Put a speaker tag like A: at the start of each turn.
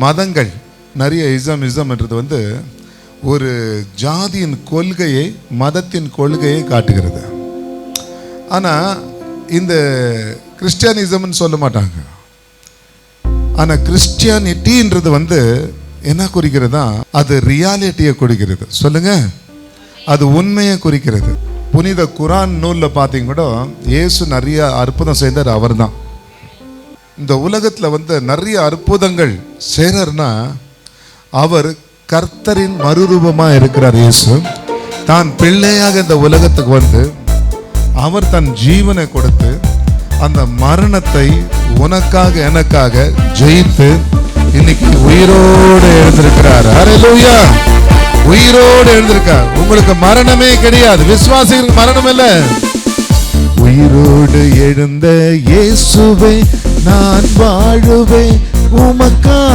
A: மதங்கள் நிறைய இசம்ன்றது வந்து ஒரு ஜாதியின் கொள்கையை, மதத்தின் கொள்கையை காட்டுகிறது. ஆனால் இந்த கிறிஸ்டியானிசம்னு சொல்ல மாட்டாங்க. ஆனால் கிறிஸ்டியானிட்டின்றது வந்து என்ன குறிக்கிறதா? அது ரியாலிட்டியை குறிக்கிறது. சொல்லுங்க, அது உண்மையை குறிக்கிறது. புனித குரான் நூலில் பார்த்தீங்க கூட இயேசு நிறைய அற்புதம் செய்தார். அவர் தான் இந்த உலகத்தில் வந்து நிறைய அற்புதங்கள் செய்கிறார்னா அவர் கர்த்தரின் மறுரூபமாக இருக்கிறார். இயேசு தான் பிள்ளையாக இந்த உலகத்துக்கு வந்து அவர் தன் ஜீவனை கொடுத்து அந்த மரணத்தை உனக்காக எனக்காக ஜெயித்து இன்னைக்கு உயிரோடு எழுந்திருக்கிறார். ஹல்லேலூயா! உயிரோடு எழுந்திருக்கார். உங்களுக்கு மரணமே கிடையாது. விசுவாசிகளுக்கு மரணம் இல்லை. உயிரோடு எழுந்த இயேசுவே நான் வாழுவேன் உமக்கா.